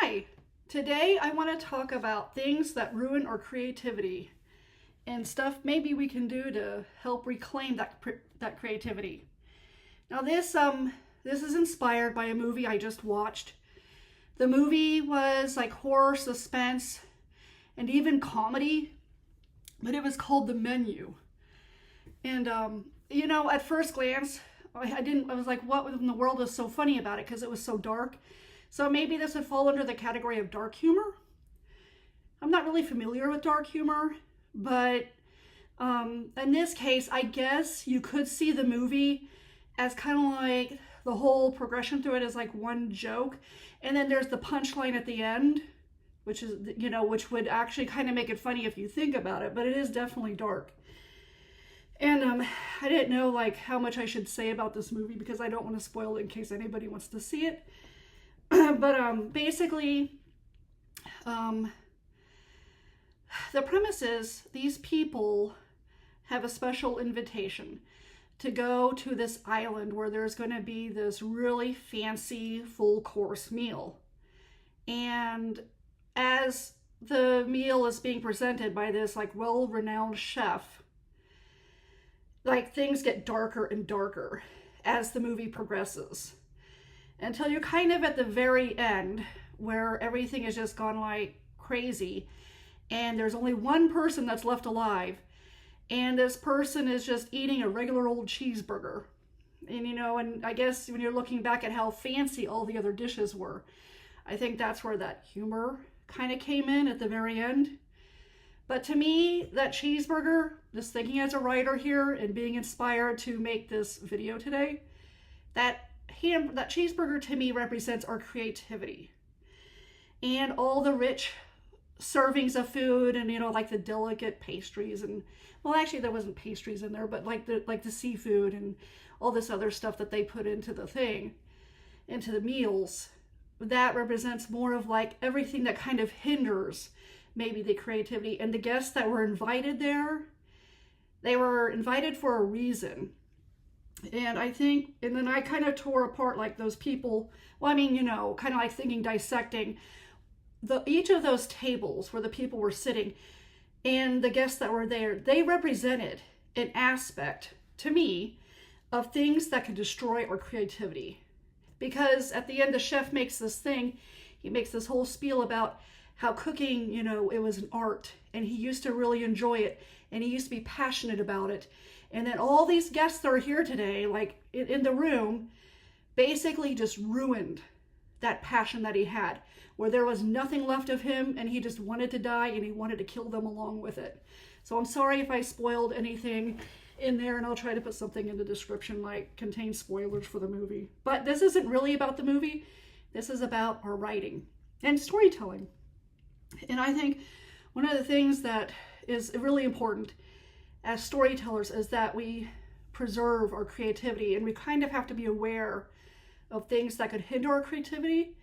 Hi, today I want to talk about things that ruin our creativity and stuff maybe we can do to help reclaim that creativity. Now this is inspired by a movie I just watched. The movie was like horror, suspense, and even comedy, but it was called The Menu. And at first glance, I was like, what in the world is so funny about it? Because it was so dark. So maybe this would fall under the category of dark humor. I'm not really familiar with dark humor, but in this case, I guess you could see the movie as kind of like the whole progression through it is like one joke. And then there's the punchline at the end, which is, which would actually kind of make it funny if you think about it, but it is definitely dark. And I didn't know like how much I should say about this movie because I don't want to spoil it in case anybody wants to see it. But basically, the premise is these people have a special invitation to go to this island where there's going to be this really fancy full course meal. And as the meal is being presented by this like well-renowned chef, like things get darker and darker as the movie progresses, until you're kind of at the very end where everything has just gone like crazy and there's only one person that's left alive, and this person is just eating a regular old cheeseburger. And I guess when you're looking back at how fancy all the other dishes were, I think that's where that humor kind of came in at the very end. But to me, that cheeseburger, just thinking as a writer here and being inspired to make this video today, that cheeseburger to me represents our creativity and all the rich servings of food and like the delicate pastries, and well, actually there wasn't pastries in there, but like the seafood and all this other stuff that they put into the meals. That represents more of like everything that kind of hinders maybe the creativity. And the guests that were invited there, they were invited for a reason. And then I kind of tore apart like those people. Well, kind of like dissecting each of those tables where the people were sitting and the guests that were there. They represented an aspect to me of things that could destroy our creativity. Because at the end, the chef makes he makes this whole spiel about how cooking, it was an art and he used to really enjoy it and he used to be passionate about it. And then all these guests that are here today, like in the room, basically just ruined that passion that he had, where there was nothing left of him and he just wanted to die and he wanted to kill them along with it. So I'm sorry if I spoiled anything in there, and I'll try to put something in the description like contains spoilers for the movie. But this isn't really about the movie. This is about our writing and storytelling. And I think one of the things that is really important as storytellers is that we preserve our creativity, and we kind of have to be aware of things that could hinder our creativity,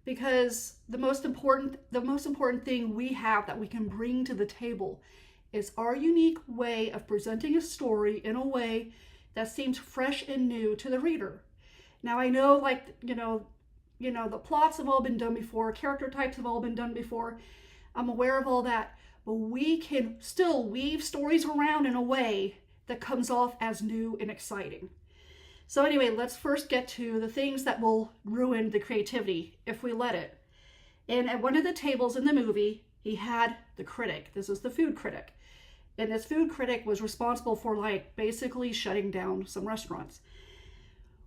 because the most important thing we have that we can bring to the table is our unique way of presenting a story in a way that seems fresh and new to the reader. Now I know the plots have all been done before, character types have all been done before. I'm aware of all that, but we can still weave stories around in a way that comes off as new and exciting. So anyway, let's first get to the things that will ruin the creativity if we let it. And at one of the tables in the movie, he had the critic. This is the food critic. And this food critic was responsible for basically shutting down some restaurants.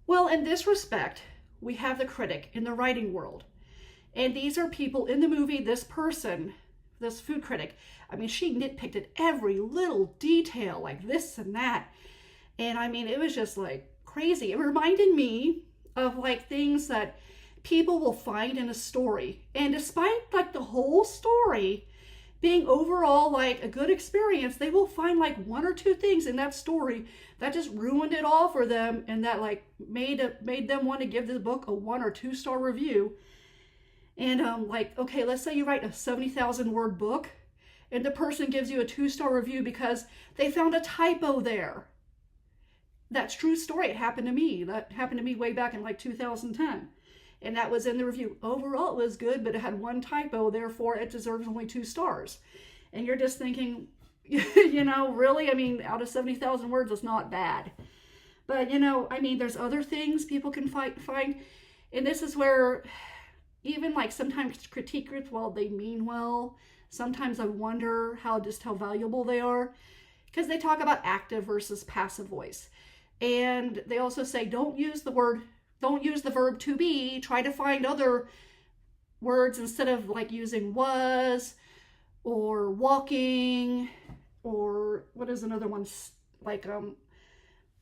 Well, in this respect, we have the critic in the writing world. And these are people in the movie, this food critic, she nitpicked at every little detail, like this and that. And it was just like crazy. It reminded me of like things that people will find in a story. And despite like the whole story being overall like a good experience, they will find like one or two things in that story that just ruined it all for them, and that like made them want to give the book a 1 or 2 star review. And okay, let's say you write a 70,000 word book and the person gives you a 2 star review because they found a typo there. That's true story. It happened to me. That happened to me way back in like 2010. And that was in the review. Overall, it was good, but it had one typo, therefore it deserves only 2 stars. And you're just thinking, really? I mean, out of 70,000 words, it's not bad. But, there's other things people can find. And this is where even like sometimes critique groups, while they mean well, sometimes I wonder how valuable they are, because they talk about active versus passive voice. And they also say, don't use the verb to be, try to find other words instead of like using was or walking, or what is another one? Like, what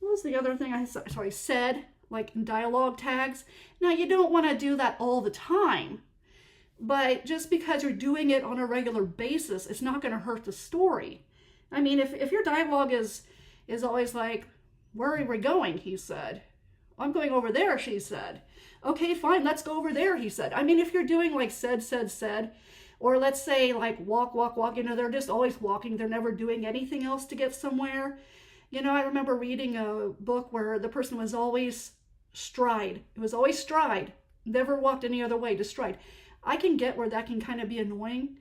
was the other thing I said? Like in dialogue tags. Now, you don't want to do that all the time, but just because you're doing it on a regular basis, it's not going to hurt the story. I mean, if your dialogue is always like, where are we going? He said. I'm going over there, she said. Okay, fine, let's go over there, he said. I mean, if you're doing like said, or let's say like walk, they're just always walking. They're never doing anything else to get somewhere. I remember reading a book where the person was always stride. It was always stride. Never walked any other way, just stride. I can get where that can kind of be annoying.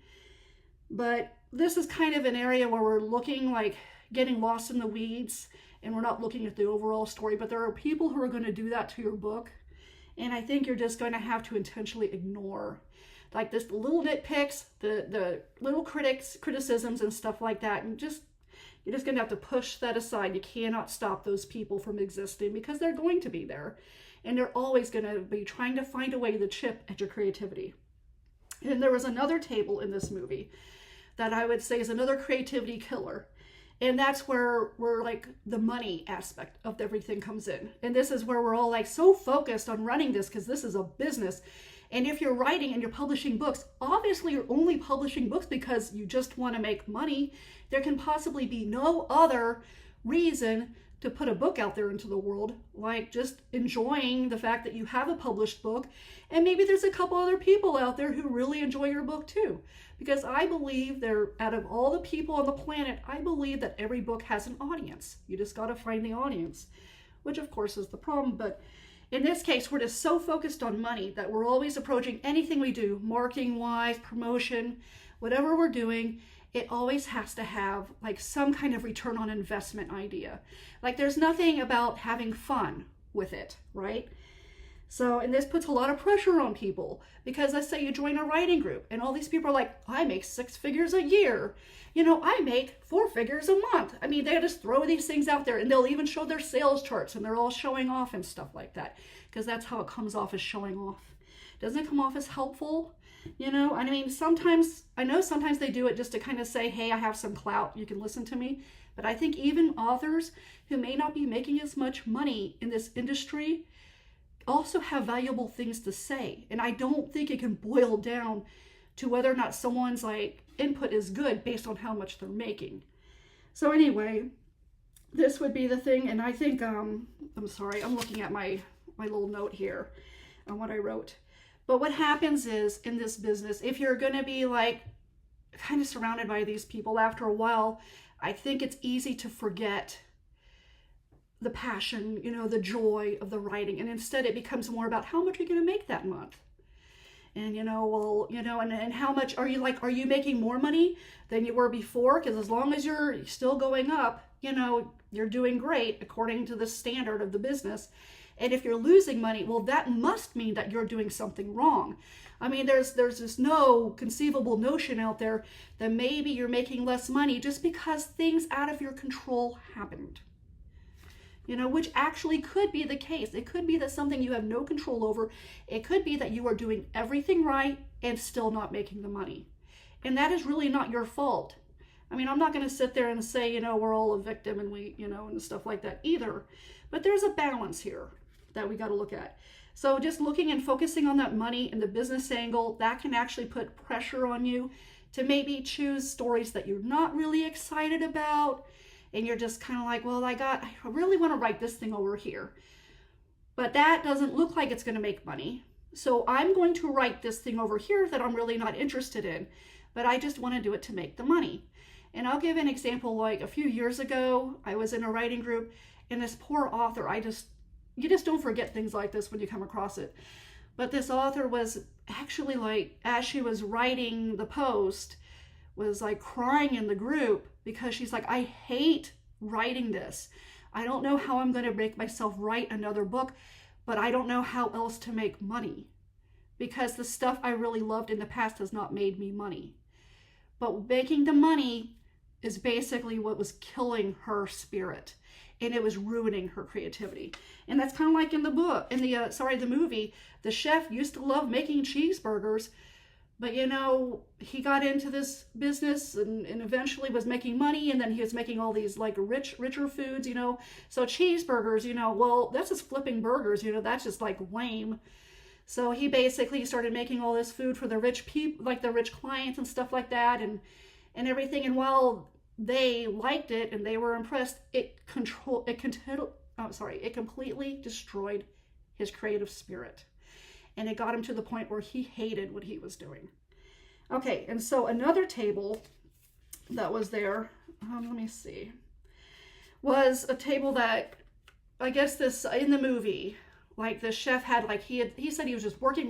But this is kind of an area where we're looking like getting lost in the weeds, and we're not looking at the overall story. But there are people who are going to do that to your book. And I think you're just going to have to intentionally ignore like this little nitpicks, the little criticisms and stuff like that. And you're just going to have to push that aside. You cannot stop those people from existing, because they're going to be there. And they're always going to be trying to find a way to chip at your creativity. And there was another table in this movie that I would say is another creativity killer. And that's where we're like the money aspect of everything comes in. And this is where we're all like so focused on running this, because this is a business. And if you're writing and you're publishing books, obviously you're only publishing books because you just want to make money. There can possibly be no other reason to put a book out there into the world, like just enjoying the fact that you have a published book. And maybe there's a couple other people out there who really enjoy your book too. Because I believe out of all the people on the planet, I believe that every book has an audience. You just got to find the audience, which of course is the problem. But in this case, we're just so focused on money that we're always approaching anything we do, marketing wise, promotion, whatever we're doing, it always has to have like some kind of return on investment idea. Like there's nothing about having fun with it, right? So, and this puts a lot of pressure on people, because let's say you join a writing group and all these people are like, I make 6 figures a year. I make 4 figures a month. I mean, they just throw these things out there, and they'll even show their sales charts, and they're all showing off and stuff like that, because that's how it comes off, as showing off. Doesn't it come off as helpful? I mean, sometimes they do it just to kind of say, hey, I have some clout, you can listen to me. But I think even authors who may not be making as much money in this industry also have valuable things to say. And I don't think it can boil down to whether or not someone's like input is good based on how much they're making. So anyway, this would be the thing. And I think, I'm sorry, I'm looking at my little note here on what I wrote. But what happens is, in this business, if you're going to be like kind of surrounded by these people after a while, I think it's easy to forget the passion, the joy of the writing. And instead it becomes more about how much are you going to make that month? And, and how much are you making more money than you were before? Because as long as you're still going up, you're doing great according to the standard of the business. And if you're losing money, well, that must mean that you're doing something wrong. I mean, there's just no conceivable notion out there that maybe you're making less money just because things out of your control happened. Which actually could be the case. It could be that something you have no control over. It could be that you are doing everything right and still not making the money. And that is really not your fault. I mean, I'm not going to sit there and say, we're all a victim and we, and stuff like that either. But there's a balance here that we got to look at. So just looking and focusing on that money and the business angle, that can actually put pressure on you to maybe choose stories that you're not really excited about. And you're just kind of like, well, I really want to write this thing over here. But that doesn't look like it's going to make money. So I'm going to write this thing over here that I'm really not interested in. But I just want to do it to make the money. And I'll give an example. Like a few years ago, I was in a writing group, and this poor author, you just don't forget things like this when you come across it. But this author was actually like, as she was writing the post, was like crying in the group because she's like, I hate writing this. I don't know how I'm going to make myself write another book, but I don't know how else to make money because the stuff I really loved in the past has not made me money. But making the money is basically what was killing her spirit, and it was ruining her creativity. And that's kind of like in the book, in the the movie. The chef used to love making cheeseburgers, but he got into this business and eventually was making money, and then he was making all these like richer foods. So cheeseburgers, well, that's just flipping burgers. That's just like lame. So he basically started making all this food for the rich people, like the rich clients and stuff like that, and everything. And while they liked it and they were impressed, it completely destroyed his creative spirit. And it got him to the point where he hated what he was doing. Okay, and so another table that was there, let me see, was a table that, I guess this, in the movie, like the chef had, like he said he was just working.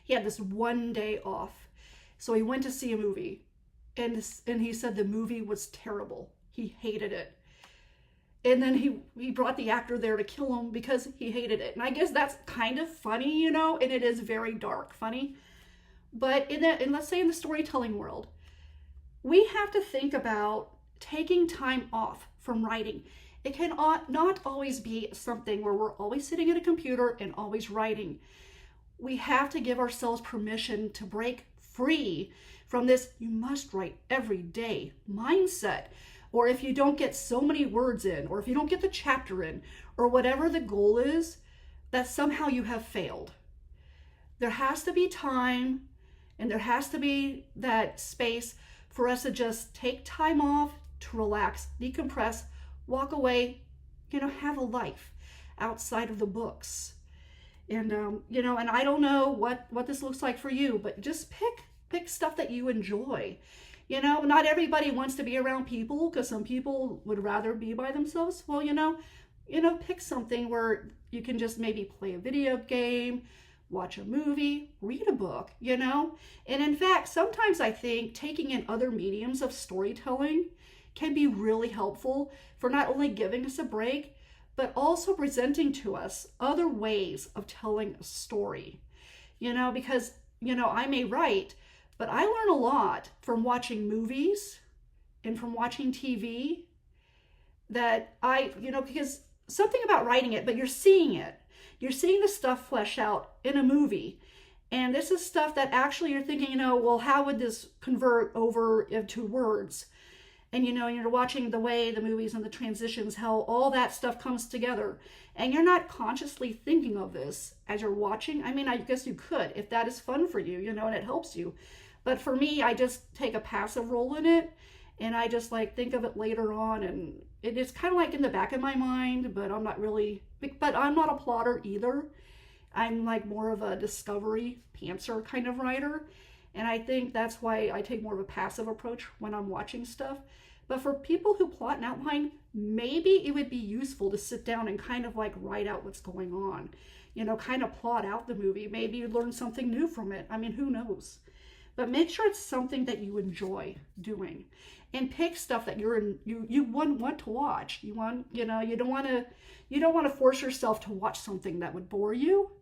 He had this one day off. So he went to see a movie, and he said the movie was terrible. He hated it. And then he brought the actor there to kill him because he hated it. And I guess that's kind of funny, and it is very dark funny. But let's say in the storytelling world, we have to think about taking time off from writing. It can not always be something where we're always sitting at a computer and always writing. We have to give ourselves permission to break free from this you must write every day mindset. Or if you don't get so many words in, or if you don't get the chapter in, or whatever the goal is, that somehow you have failed. There has to be time, and there has to be that space for us to just take time off, to relax, decompress, walk away, have a life outside of the books. And, and I don't know what this looks like for you, but just pick stuff that you enjoy. Not everybody wants to be around people because some people would rather be by themselves. Well, pick something where you can just maybe play a video game, watch a movie, read a book, And in fact, sometimes I think taking in other mediums of storytelling can be really helpful for not only giving us a break, but also presenting to us other ways of telling a story. Because, I may write, but I learn a lot from watching movies and from watching TV that because something about writing it, but you're seeing it. You're seeing the stuff flesh out in a movie. And this is stuff that actually you're thinking, well, how would this convert over into words? And you're watching the way the movies and the transitions, how all that stuff comes together. And you're not consciously thinking of this as you're watching. I mean, I guess you could if that is fun for you, and it helps you. But for me, I just take a passive role in it, and I just like think of it later on, and it's kind of like in the back of my mind, but I'm not a plotter either. I'm like more of a discovery pantser kind of writer. And I think that's why I take more of a passive approach when I'm watching stuff. But for people who plot and outline, maybe it would be useful to sit down and kind of like write out what's going on. Kind of plot out the movie. Maybe you learn something new from it. I mean, who knows? But make sure it's something that you enjoy doing. And pick stuff that you wouldn't want to watch. You don't want to force yourself to watch something that would bore you.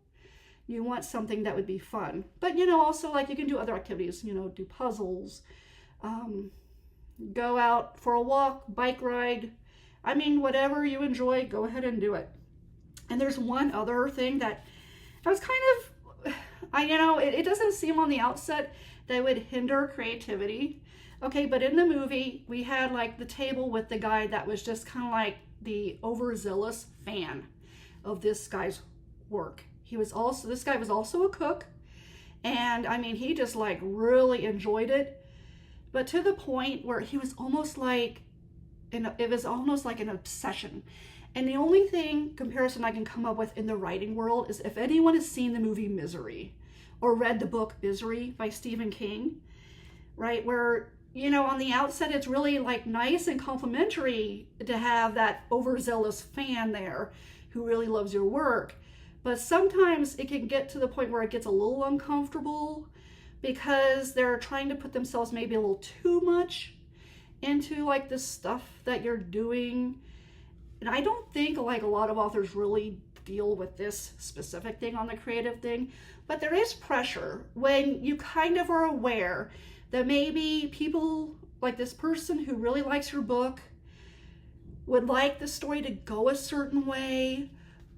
You want something that would be fun. But, also like you can do other activities, do puzzles, go out for a walk, bike ride. I mean, whatever you enjoy, go ahead and do it. And there's one other thing that I was kind of, it doesn't seem on the outset that would hinder creativity. Okay, but in the movie, we had like the table with the guy that was just kind of like the overzealous fan of this guy's work. This guy was also a cook, and I mean, he just like really enjoyed it, but to the point where he was almost like, it was almost like an obsession. And the only comparison I can come up with in the writing world is if anyone has seen the movie Misery or read the book Misery by Stephen King, right? Where, on the outset, it's really like nice and complimentary to have that overzealous fan there who really loves your work. But sometimes it can get to the point where it gets a little uncomfortable because they're trying to put themselves maybe a little too much into like this stuff that you're doing. And I don't think like a lot of authors really deal with this specific thing on the creative thing, but there is pressure when you kind of are aware that maybe people like this person who really likes your book would like the story to go a certain way,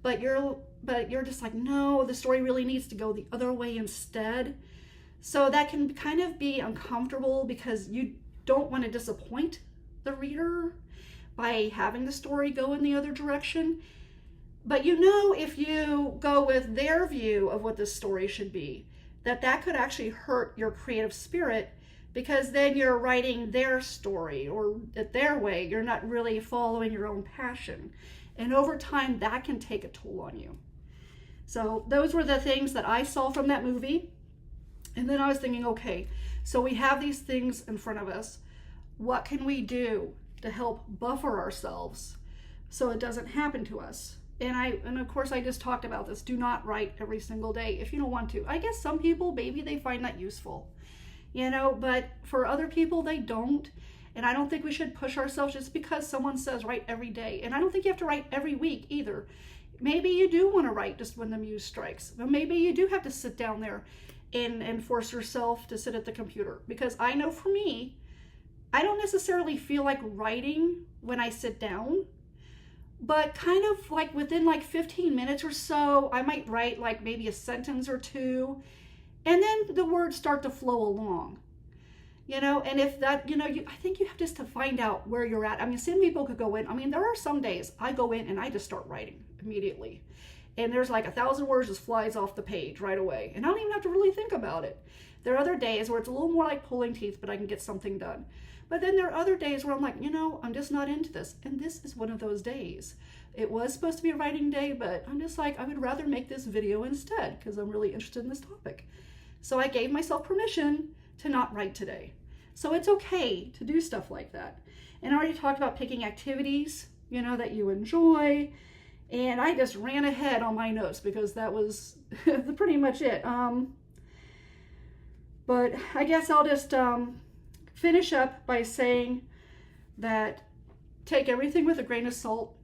but you're just like, no, the story really needs to go the other way instead. So that can kind of be uncomfortable because you don't want to disappoint the reader by having the story go in the other direction. But you know, if you go with their view of what this story should be, that could actually hurt your creative spirit, because then you're writing their story or their way. You're not really following your own passion. And over time, that can take a toll on you. So those were the things that I saw from that movie. And then I was thinking, okay, so we have these things in front of us. What can we do to help buffer ourselves so it doesn't happen to us? And of course I just talked about this. Do not write every single day if you don't want to. I guess some people, maybe they find that useful, you know, but for other people, they don't. And I don't think we should push ourselves just because someone says write every day. And I don't think you have to write every week either. Maybe you do want to write just when the muse strikes. But maybe you do have to sit down there and force yourself to sit at the computer. Because I know for me, I don't necessarily feel like writing when I sit down. But kind of like within like 15 minutes or so, I might write like maybe a sentence or two. And then the words start to flow along. You know, and if that, you know, I think you have just to find out where you're at. I mean, some people could go in. I mean, there are some days I go in and I just start writing immediately. And there's like 1,000 words just flies off the page right away. And I don't even have to really think about it. There are other days where it's a little more like pulling teeth, but I can get something done. But then there are other days where I'm like, you know, I'm just not into this. And this is one of those days. It was supposed to be a writing day, but I'm just like, I would rather make this video instead because I'm really interested in this topic. So I gave myself permission to not write today. So it's okay to do stuff like that. And I already talked about picking activities, you know, that you enjoy. And I just ran ahead on my notes because that was pretty much it. But I guess I'll just finish up by saying that take everything with a grain of salt.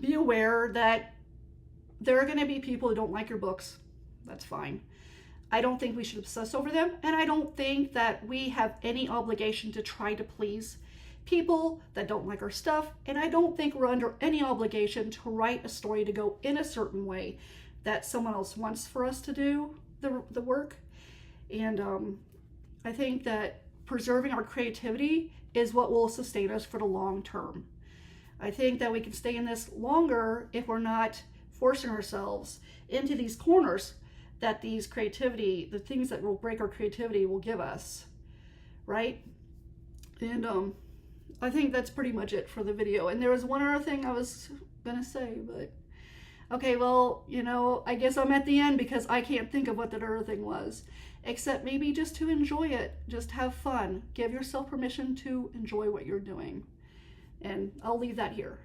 Be aware that there are going to be people who don't like your books. That's fine. I don't think we should obsess over them, and I don't think that we have any obligation to try to please people that don't like our stuff, and I don't think we're under any obligation to write a story to go in a certain way that someone else wants for us to do the work. And I think that preserving our creativity is what will sustain us for the long term. I think that we can stay in this longer if we're not forcing ourselves into these corners that the things that will break our creativity will give us, right? And I think that's pretty much it for the video. And there was one other thing I was gonna say, but okay, well, you know, I guess I'm at the end because I can't think of what that other thing was, except maybe just to enjoy it, just have fun. Give yourself permission to enjoy what you're doing. And I'll leave that here.